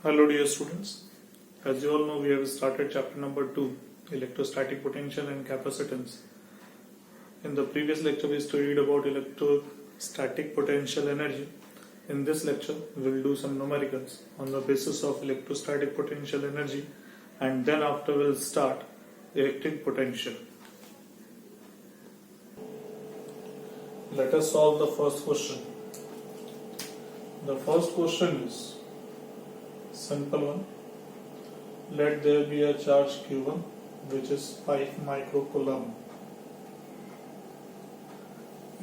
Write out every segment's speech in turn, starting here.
Hello dear students. As you all know, we have started chapter number 2, electrostatic potential and capacitance. In the previous lecture we studied about electrostatic potential energy. In this lecture we will do some numericals on the basis of electrostatic potential energy, and then after we will start electric potential. Let us solve the first question. The first question is simple one. Let there be a charge Q1 which is 5 microcoulomb,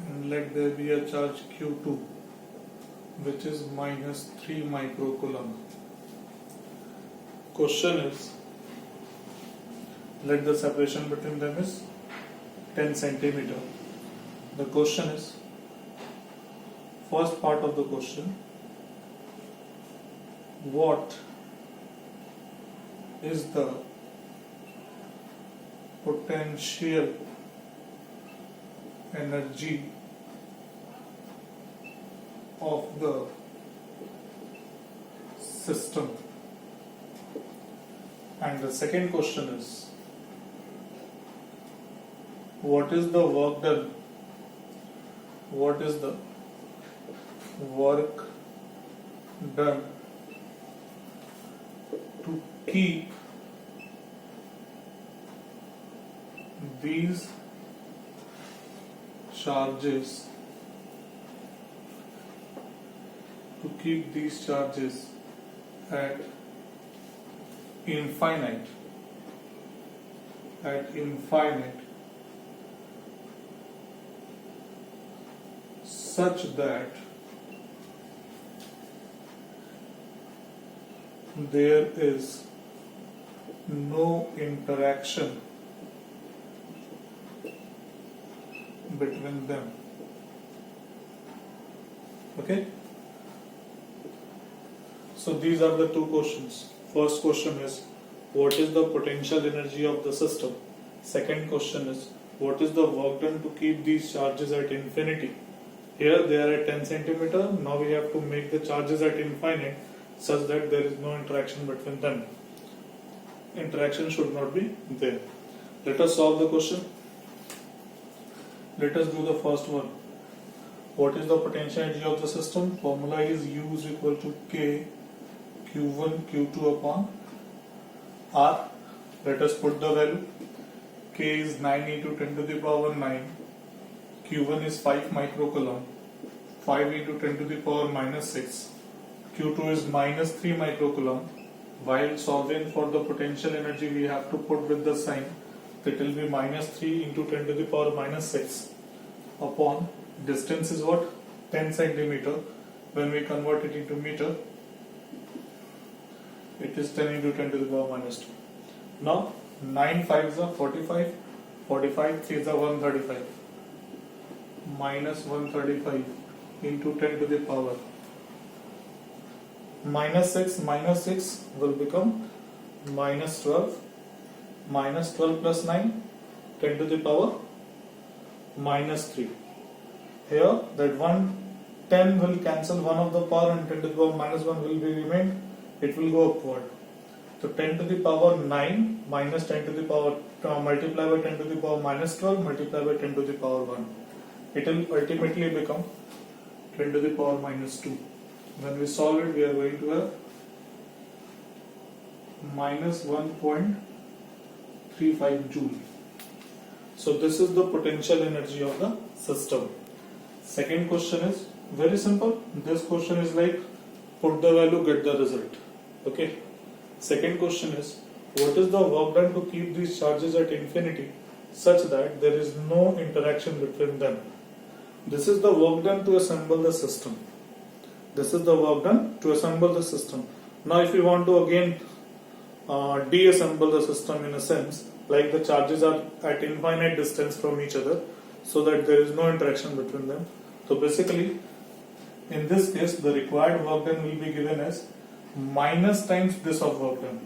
and let there be a charge Q2 which is minus 3 microcoulomb. Question is, let the separation between them is 10 centimeter. The question is, first part of the question, what is the potential energy of the system? And the second question is, what is the work done? What is the work done to keep these charges at infinite such that there is no interaction between them. Okay? So these are the two questions. First question is, what is the potential energy of the system? Second question is, what is the work done to keep these charges at infinity? Here they are at 10 centimeter. Now we have to make the charges at infinite such that there is no interaction between them. Interaction should not be there. Let us solve the question. Let us do the first one. What is the potential energy of the system? Formula is U is equal to K Q1 Q2 upon R. Let us put the value. K is 9 into 10 to the power 9. Q1 is 5 microcoulomb. 5 into 10 to the power minus 6. Q2 is minus 3 microcoulomb. While solving for the potential energy, we have to put with the sign. That will be minus 3 into 10 to the power minus 6 upon distance is what? 10 centimeter. When we convert it into meter, it is 10 into 10 to the power minus 2. Now 9 5s are 45, 45 3s are 135, minus 135 into 10 to the power minus 6 will become minus 12, minus 12 plus 9, 10 to the power minus 3. Here that 10 will cancel one of the power and 10 to the power minus 1 will be remained. It will go upward. So 10 to the power 9 minus 10 to the power multiply by 10 to the power minus 12 multiply by 10 to the power 1. It will ultimately become 10 to the power minus 2. When we solve it, we are going to have minus 1.35 joule. So this is the potential energy of the system. Second question is very simple. This question is like put the value, get the result. Okay. Second question is, what is the work done to keep these charges at infinity such that there is no interaction between them? This is the work done to assemble the system. This is the work done to assemble the system. Now if you want to again deassemble the system in a sense, like the charges are at infinite distance from each other so that there is no interaction between them. So basically in this case the required work done will be given as minus times this of work done.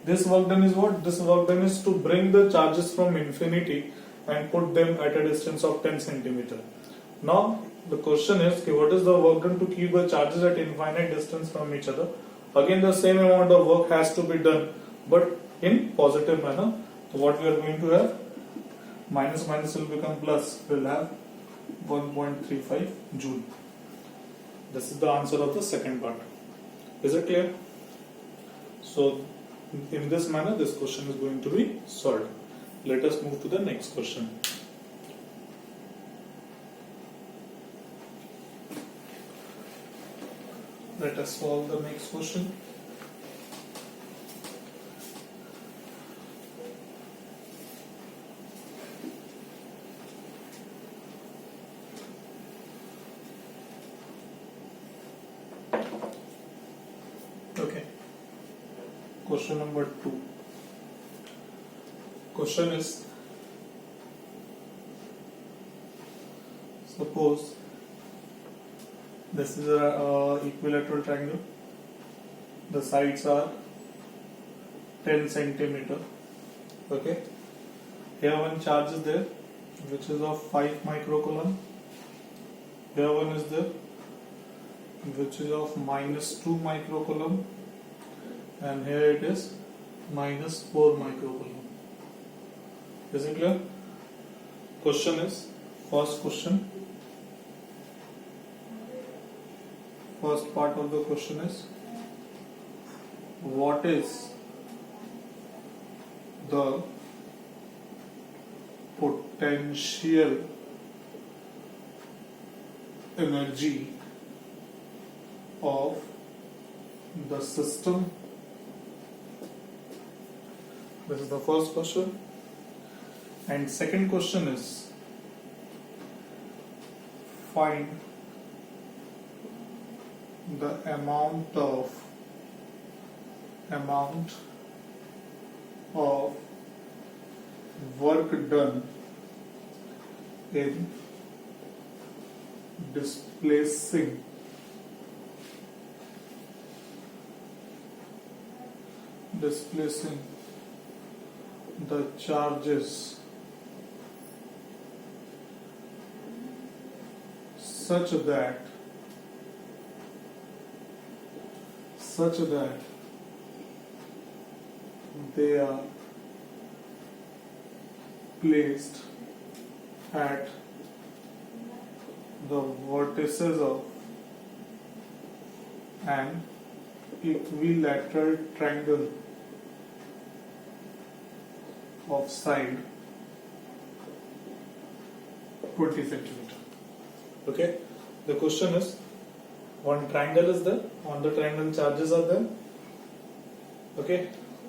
This work done is what? This work done is to bring the charges from infinity and put them at a distance of 10 centimeter. Now the question is what is the work done to keep the charges at infinite distance from each other? Again, the same amount of work has to be done, but in positive manner. So what we are going to have, minus minus will become plus, we'll have 1.35 joule. This is the answer of the second part. Is it clear? So in this manner this question is going to be solved. Let us move to the next question. Let us solve the next question. Okay. Question number 2. Question is, suppose this is a equilateral triangle. The sides are 10 centimeter. Okay. Here one charge is there, which is of 5 microcoulomb. Here one is there, which is of minus 2 microcoulomb, and here it is minus 4 microcoulomb. Is it clear? Question is, first question. First part of the question is, what is the potential energy of the system? This is the first question. And second question is, find the amount of work done in displacing the charges such that they are placed at the vertices of an equilateral triangle of side 20 centimeter. Okay, the question is, one triangle is there, on the triangle charges are there. Okay,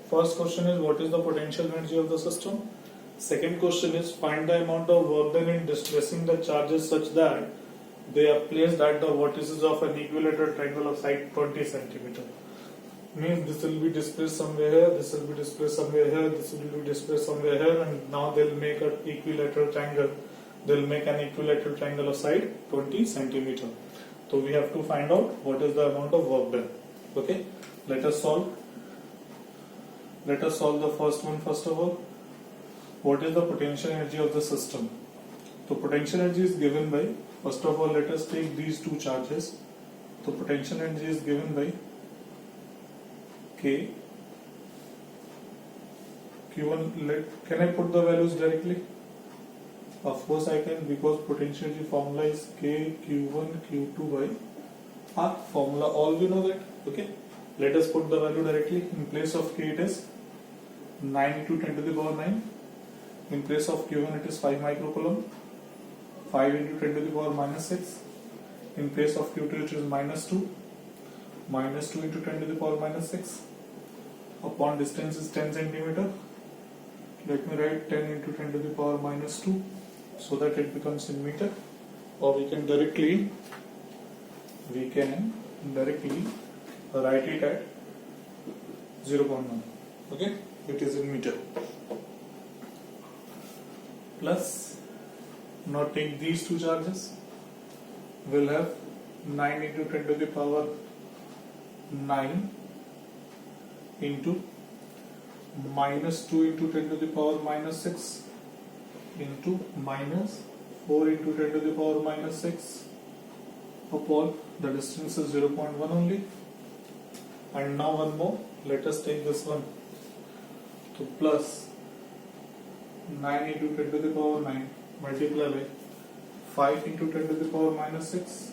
first question is, what is the potential energy of the system? Second question is, find the amount of work done in displacing the charges such that they are placed at the vertices of an equilateral triangle of side 20 centimeter. Means this will be displaced somewhere here, this will be displaced somewhere here, this will be displaced somewhere here, and now they'll make an equilateral triangle. They'll make an equilateral triangle of side 20 centimeter. So we have to find out what is the amount of work done. Okay, let us solve the first one first of all. What is the potential energy of the system? So potential energy is given by, first of all let us take these two charges. So potential energy is given by K, Q1, can I put the values directly? Of course I can, because potential energy formula is K, Q1, Q2 by R formula, all we know that. Okay, let us put the value directly. In place of K it is 9 into 10 to the power 9. In place of Q1 it is 5 microcoulomb, 5 into 10 to the power minus 6. In place of Q2 it is minus 2 into 10 to the power minus 6. Upon distance is 10 centimeter. Let me write 10 into 10 to the power minus 2 so that it becomes in meter, or we can directly write it at 0.1. Okay, it is in meter. Plus, now take these two charges, we'll have 9 into 10 to the power 9 into minus 2 into 10 to the power minus 6 into minus 4 into 10 to the power minus 6 upon the distance is 0.1 only. And now one more, let us take this one. So plus 9 into 10 to the power 9 multiply by 5 into 10 to the power minus 6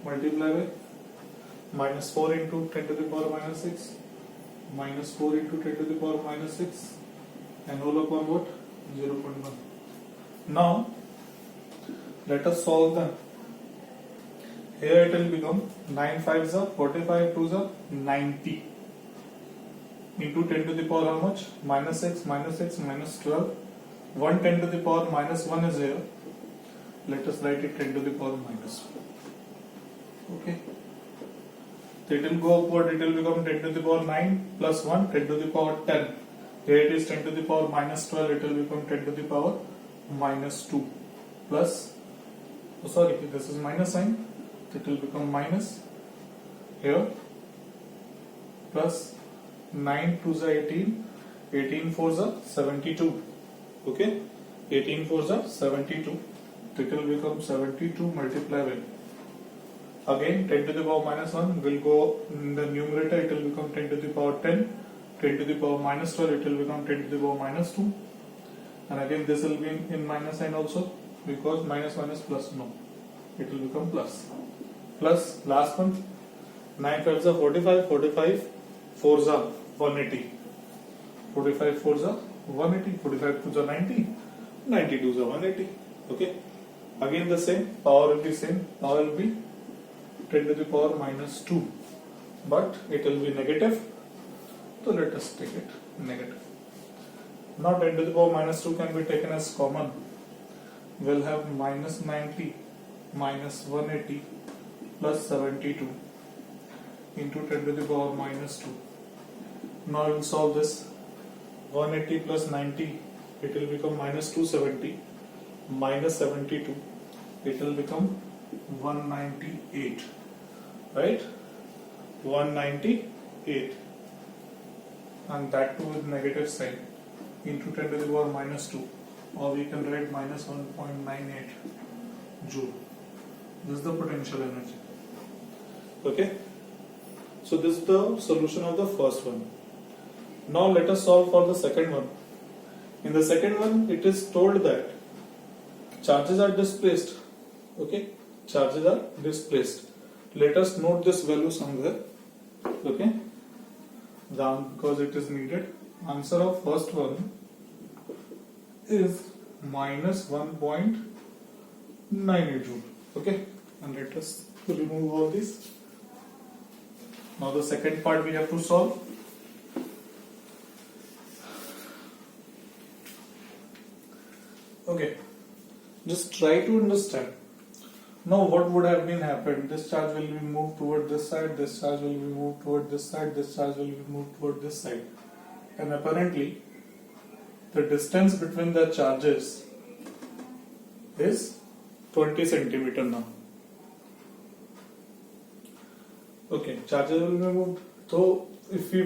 multiply by minus 4 into 10 to the power minus 6 minus 4 into 10 to the power minus 6 and whole upon what? 0.1. Now let us solve them. Here it will become 9 5s are 45, 2s are 90 into 10 to the power how much? Minus 6 minus 12. 1 10 to the power minus 1 is here. Let us write it 10 to the power minus 1. Okay. So it will go upward, it will become 10 to the power 9 plus 1, 10 to the power 10. Here it is 10 to the power minus 12, it will become 10 to the power minus 2 plus, oh sorry, this is minus sign, it will become minus here plus 9 2s are 18, 18 4s are 72. Okay, 18 4s are 72. It will become 72 multiplied by, again 10 to the power minus 1 will go in the numerator, it will become 10 to the power 10, 10 to the power minus 12, it will become 10 to the power minus 2, and again this will be in minus sign also, because minus minus plus, no, it will become plus. Plus last one, 9 5s are 45, 45 4s are 180, 45 4s are 180, 45 2s are 90, 90 2s are 180. Okay, again the same, power will be same, power will be 10 to the power minus 2, but it will be negative, so let us take it negative. Now 10 to the power minus 2 can be taken as common. We'll have minus 90 minus 180 plus 72 into 10 to the power minus 2. Now we'll solve this. 180 plus 90, it will become minus 270 minus 72, it will become 198, right? 198, and that too with negative sign, into 10 to the power minus 2, or we can write minus 1.98 joule. This is the potential energy. Okay, so this is the solution of the first one. Now let us solve for the second one. In the second one, it is told that charges are displaced. Okay, charges are displaced. Let us note this value somewhere. Okay, down, because it is needed. Answer of first one is minus 1.98 joule. Okay, and let us remove all this. Now the second part we have to solve. Okay, just try to understand. Now what would have been happened? This charge will be moved toward this side, this charge will be moved toward this side, this charge will be moved toward this side. And apparently the distance between the charges is 20 centimeter now. Okay, charges will be moved. So if we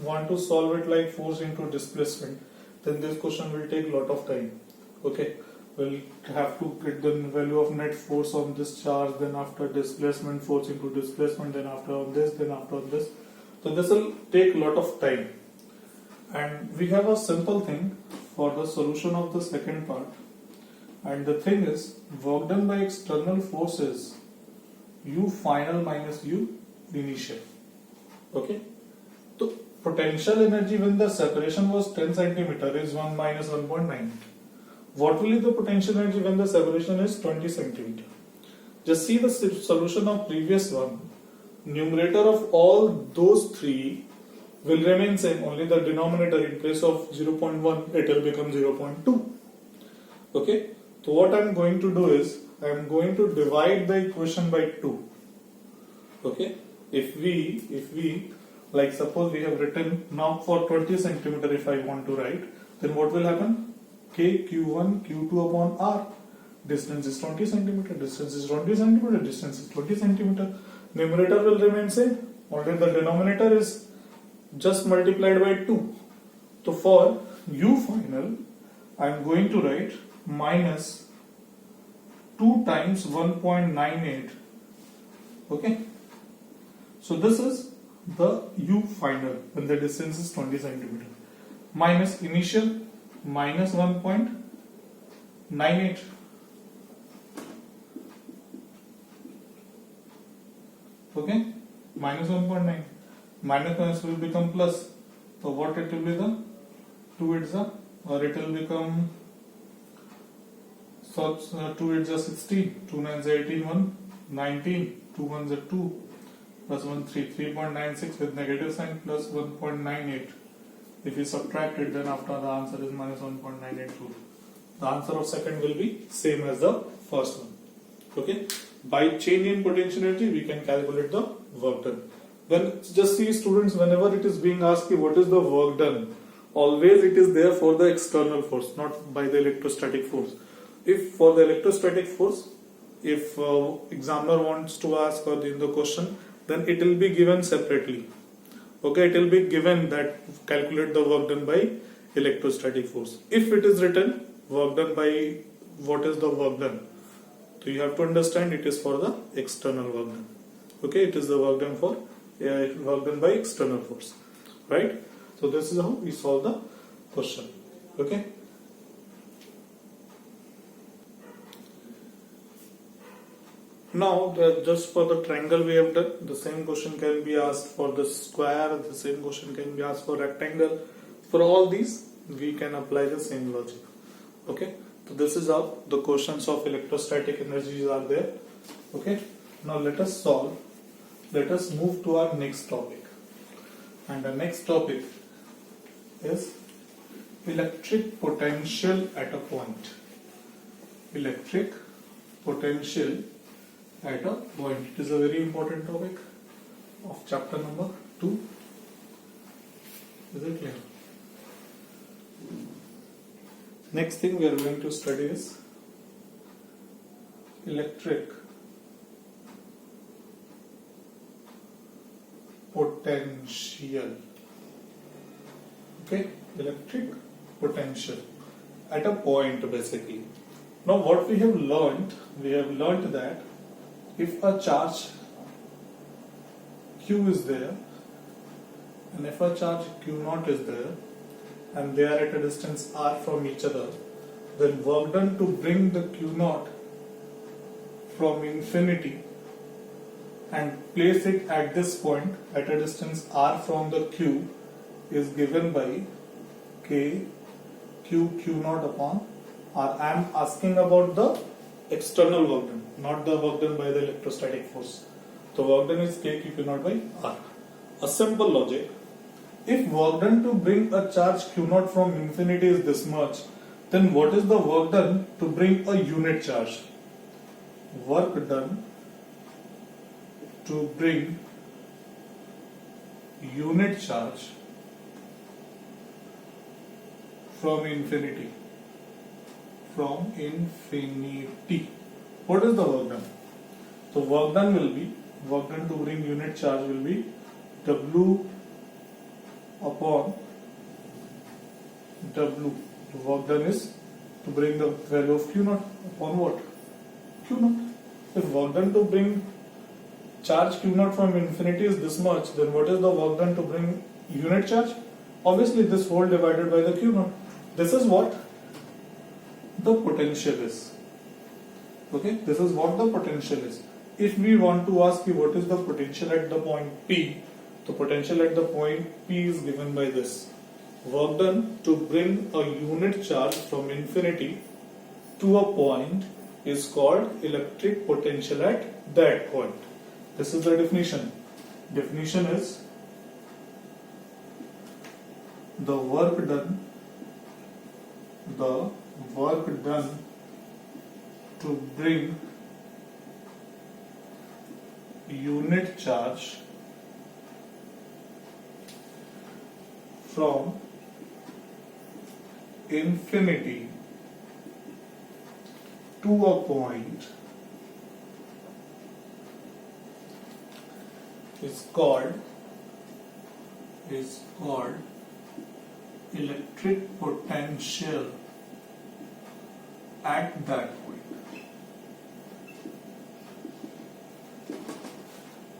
want to solve it like force into displacement, then this question will take a lot of time. Okay, we'll have to get the value of net force on this charge, then after displacement, force into displacement, then after on this, then after on this. So this will take a lot of time. And we have a simple thing for the solution of the second part. And the thing is, work done by external forces, U final minus U initial. Okay. So potential energy when the separation was 10 centimeter is 1 minus 1.9. What will be the potential energy when the separation is 20 centimeter? Just see the solution of previous one. Numerator of all those three will remain same. Only the denominator, in place of 0.1, it will become 0.2. Okay. So what I am going to do is, I am going to divide the equation by 2. Okay. If we like suppose we have written now for 20 centimeter, if I want to write, then what will happen? K Q1 Q2 upon R. Distance is 20 centimeter, distance is 20 centimeter, distance is 20 centimeter. Numerator will remain same. Only the denominator is just multiplied by 2. So for U final, I am going to write minus 2 times 1.98. Okay, so this is the U final when the distance is 20 centimeter minus initial minus 1.98. Okay, minus 1.9 minus will become plus. So what it will be, the 2 it's a, or it will become, so 2 it's a 16, 2 9s are 18, 1 19, 2 1s are 2, plus 1 3, 3.96 with negative sign plus 1.98. If you subtract it, then after the answer is minus 1.982. The answer of second will be same as the first one. Okay, by change in potential energy we can calculate the work done. Then just see students, whenever it is being asked what is the work done, always it is there for the external force, not by the electrostatic force. If for the electrostatic force, if examiner wants to ask or in the question, then it will be given separately. Okay, it will be given that calculate the work done by electrostatic force. If it is written work done by, what is the work done? So you have to understand it is for the external work done. Okay, it is the work done for work done by external force, right? So this is how we solve the question. Okay. Now just for the triangle we have done, the same question can be asked for the square, the same question can be asked for rectangle. For all these we can apply the same logic. Okay, so this is how the questions of electrostatic energies are there. Okay, now let us solve. Let us move to our next topic, and the next topic is electric potential at a point. Electric potential at a point. It is a very important topic of chapter number 2. Is it clear? Next thing we are going to study is electric potential. Okay, electric potential at a point basically. Now what we have learned that if a charge Q is there and if a charge Q0 is there and they are at a distance r from each other, then work done to bring the Q0 from infinity and place it at this point at a distance r from the Q is given by K Q0 upon R. I am asking about the external work done, not the work done by the electrostatic force. The work done is K Q0 by R. A simple logic. If work done to bring a charge Q0 from infinity is this much, then what is the work done to bring a unit charge? Work done to bring unit charge from infinity. From infinity. What is the work done? So work done will be, work done to bring unit charge will be W upon W. The work done is to bring the value of Q0 upon what? Q0. If work done to bring charge Q0 from infinity is this much, then what is the work done to bring unit charge? Obviously this whole divided by the Q0. This is what the potential is. Okay, this is what the potential is. If we want to ask you what is the potential at the point P, the potential at the point P is given by this. Work done to bring a unit charge from infinity to a point is called electric potential at that point. This is the definition. Definition is the work done to bring unit charge from infinity to a point is called electric potential at that point.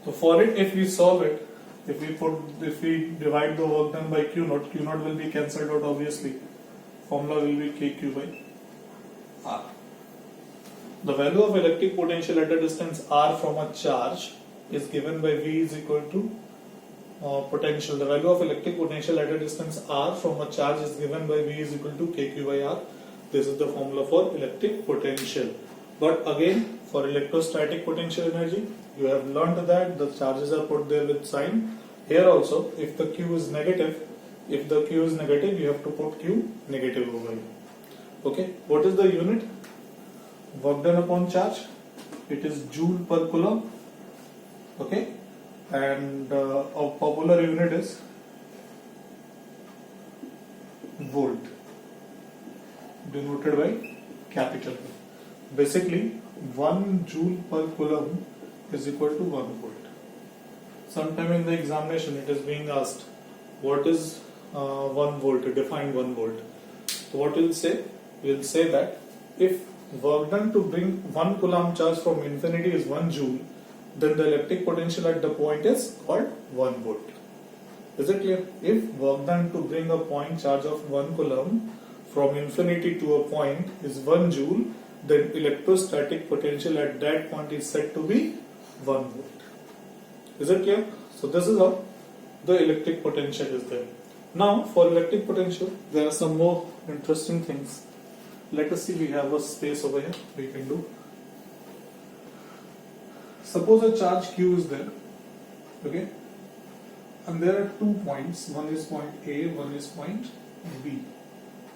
So for it, if we solve it, if we divide the work done by Q naught will be cancelled out obviously. Formula will be KQ by R. The value of electric potential at a distance R from a charge is given by V is equal to potential. The value of electric potential at a distance R from a charge is given by V is equal to KQ by R. This is the formula for electric potential. But again, for electrostatic potential energy, you have learned that the charges are put there with sign. Here also, if the Q is negative, you have to put Q negative over here. Okay, what is the unit? Work done upon charge. It is joule per coulomb. Okay, and a popular unit is volt, denoted by capital V. Basically, 1 joule per coulomb is equal to 1 volt. Sometime in the examination it is being asked, what is 1 volt, define 1 volt. So what we'll say? We'll say that if work done to bring 1 coulomb charge from infinity is 1 joule, then the electric potential at the point is called 1 volt. Is it clear? If work done to bring a point charge of 1 coulomb from infinity to a point is 1 joule, then electrostatic potential at that point is said to be 1 volt. Is it clear? So this is how the electric potential is there. Now for electric potential, there are some more interesting things. Let us see, we have a space over here we can do. Suppose a charge Q is there, okay, and there are 2 points, one is point A, one is point B,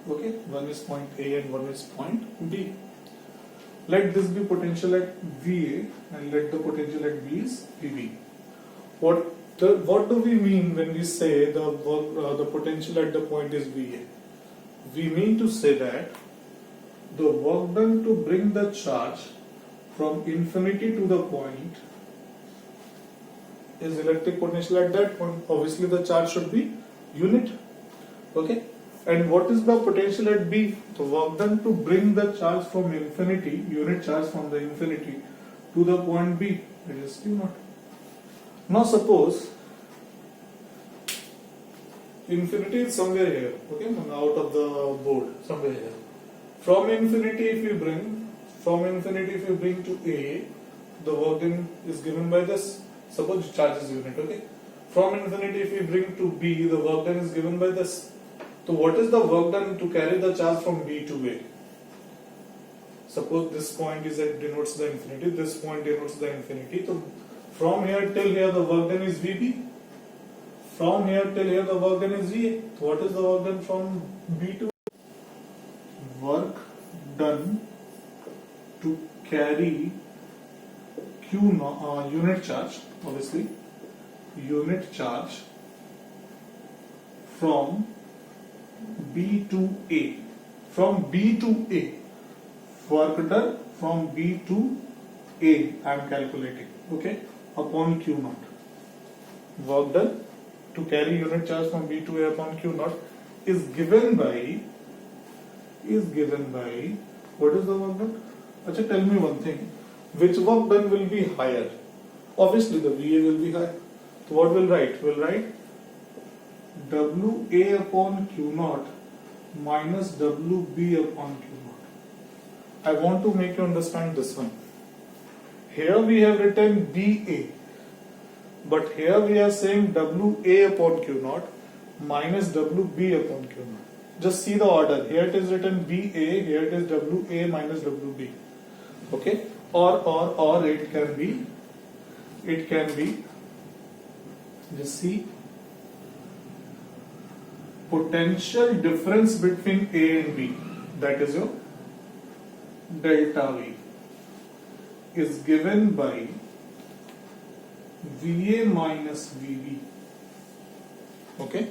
okay, one is point A and one is point B. Let this be potential at VA and let the potential at B is VB. What do we mean when we say the potential at the point is VA? We mean to say that the work done to bring the charge from infinity to the point is electric potential at that point. Obviously the charge should be unit. Okay. And what is the potential at B? The work done to bring the charge from infinity, unit charge from the infinity to the point B, it is Q naught. Now suppose infinity is somewhere here, okay, out of the board, somewhere here. From infinity if you bring to A, the work done is given by this. Suppose charge is unit, okay. From infinity if you bring to B, the work done is given by this. So what is the work done to carry the charge from B to A? Suppose this point denotes the infinity, this point denotes the infinity. So from here till here the work done is VB. From here till here the work done is VA. So what is the work done from B to A? Work done to carry unit charge, obviously, unit charge from B to A. From B to A. Work done from B to A, I am calculating, okay, upon Q naught. Work done to carry unit charge from B to A upon Q naught is given by, what is the work done? Achha, tell me one thing. Which work done will be higher? Obviously the VA will be higher. So what we'll write? We'll write WA upon Q naught minus WB upon Q naught. I want to make you understand this one. Here we have written BA, but here we are saying WA upon Q naught minus WB upon Q naught. Just see the order. Here it is written BA, here it is WA minus WB. Okay? Or it can be, just see, potential difference between A and B, that is your delta V, is given by VA minus VB. Okay?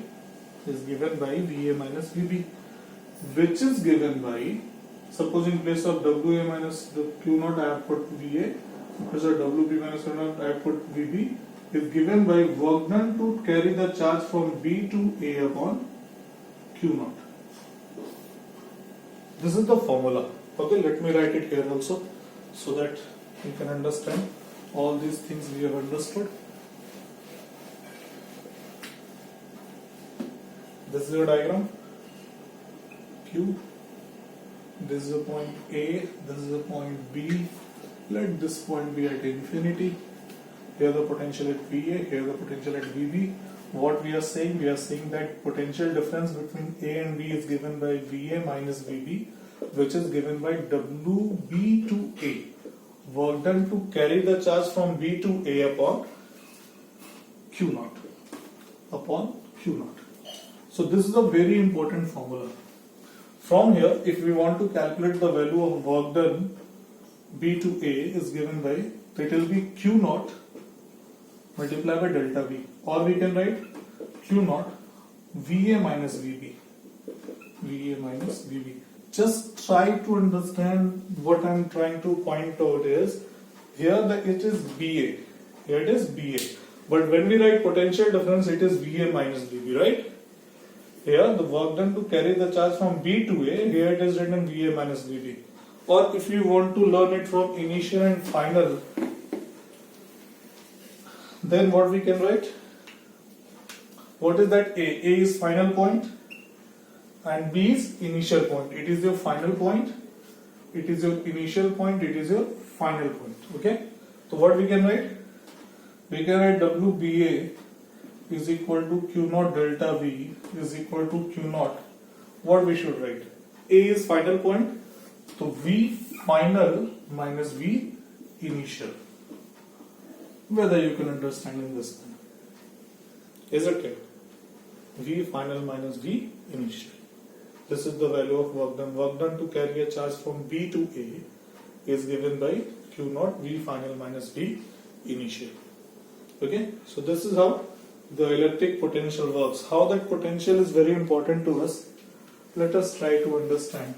Is given by VA minus VB, which is given by, suppose in place of WA minus the Q naught I have put VA, in place of WB minus Q naught I have put VB, is given by work done to carry the charge from B to A upon Q naught. This is the formula. Okay, let me write it here also so that you can understand All these things we have understood. This is your diagram. Q. This is a point A. This is a point B. Let this point be at infinity. Here the potential at VA. Here the potential at VB. What we are saying? We are saying that potential difference between A and B is given by VA minus VB, which is given by WB to A. Work done to carry the charge from B to A upon Q naught. Upon Q naught. So this is a very important formula. From here, if we want to calculate the value of work done, B to A is given by, it will be Q naught multiplied by delta V. Or we can write Q naught VA minus VB. VA minus VB. Just try to understand what I am trying to point out is, here it is BA. Here it is BA. But when we write potential difference, it is VA minus VB, right? Here the work done to carry the charge from B to A, here it is written VA minus VB. Or if you want to learn it from initial and final, then what we can write? What is that A? A is final point and B is initial point. It is your final point, it is your initial point, it is your final point. Okay? So what we can write? We can write WBA is equal to Q naught delta V is equal to Q naught. What we should write? A is final point, so V final minus V initial. Whether you can understand in this manner. Is it clear? V final minus V initial. This is the value of work done. Work done to carry a charge from B to A is given by Q naught V final minus V initial. Okay, so this is how the electric potential works. How that potential is very important to us. Let us try to understand.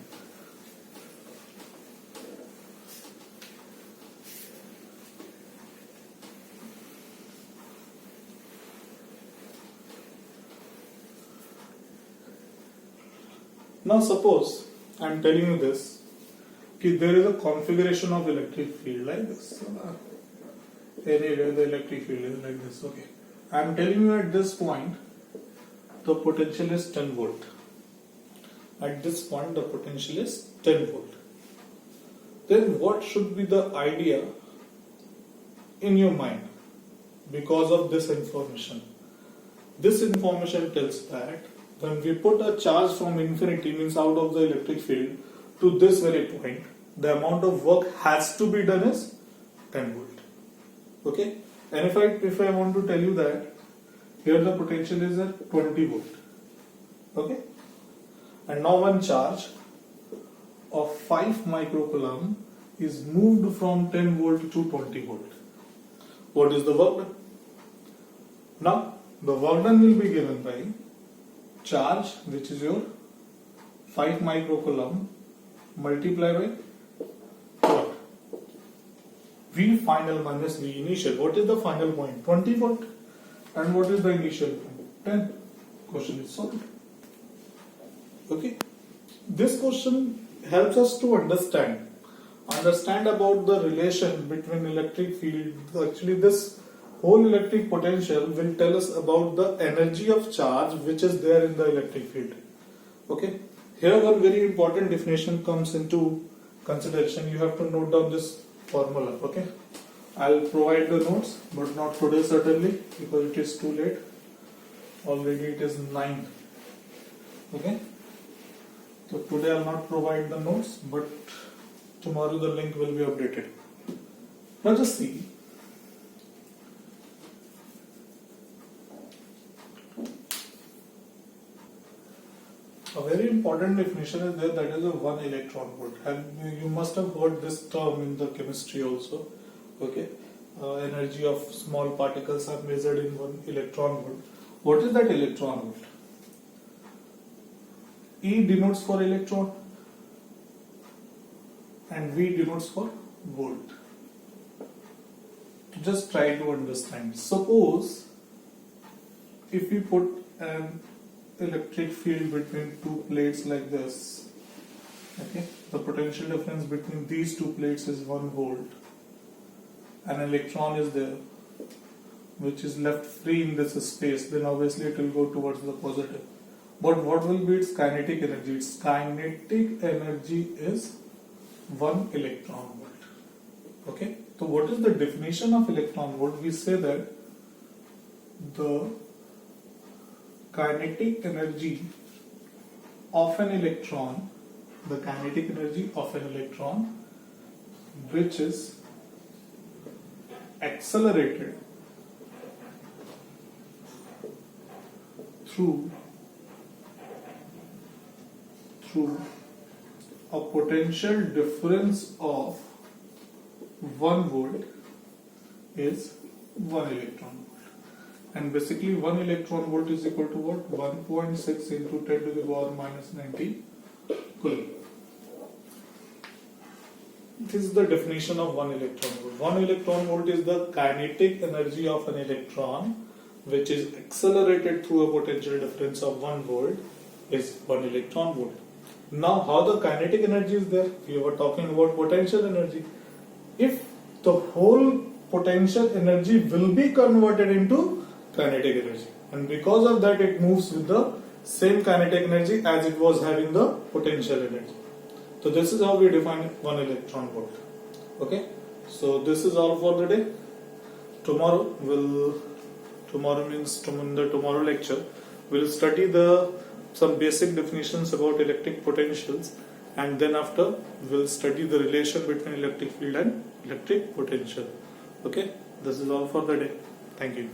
Now suppose I am telling you this, that there is a configuration of electric field like this. Anywhere the electric field is like this. Okay. I am telling you at this point the potential is 10 volt. At this point the potential is 10 volt. Then what should be the idea in your mind because of this information? This information tells that when we put a charge from infinity, means out of the electric field, to this very point, the amount of work has to be done is 10 volt. Okay? And if I want to tell you that here the potential is at 20 volt. Okay? And now one charge of 5 microcoulomb is moved from 10 volt to 20 volt. What is the work done? Now the work done will be given by charge, which is your 5 microcoulomb multiplied by what? V final minus V initial. What is the final point? 20 volt. And what is the initial point? 10. Question is solved. Okay. This question helps us to understand about the relation between electric field. Actually, this whole electric potential will tell us about the energy of charge which is there in the electric field. Okay. Here one very important definition comes into consideration. You have to note down this formula. Okay. I'll provide the notes, but not today certainly because it is too late. Already it is 9. Okay. So today I'll not provide the notes, but tomorrow the link will be updated. Now just see. A very important definition is there, that is a 1 electron volt. And you must have heard this term in the chemistry also. Okay, energy of small particles are measured in 1 electron volt. What is that electron volt? E denotes for electron and V denotes for volt. Just try to understand. Suppose if we put an electric field between two plates like this, okay, the potential difference between these two plates is 1 volt, an electron is there which is left free in this space, then obviously it will go towards the positive. But what will be its kinetic energy? Its kinetic energy is 1 electron volt. Okay, so what is the definition of electron volt? We say that the kinetic energy of an electron, which is accelerated through a potential difference of 1 volt is 1 electron volt. And basically 1 electron volt is equal to what? 1.6 into 10 to the power minus 90 coulomb. This is the definition of 1 electron volt. 1 electron volt is the kinetic energy of an electron which is accelerated through a potential difference of 1 volt is 1 electron volt. Now how the kinetic energy is there? We were talking about potential energy. If the whole potential energy will be converted into kinetic energy, and because of that it moves with the same kinetic energy as it was having the potential energy. So this is how we define 1 electron volt. Okay, so this is all for the day. Tomorrow in the tomorrow lecture we'll study some basic definitions about electric potentials, and then after we'll study the relation between electric field and electric potential. Okay, this is all for the day. Thank you.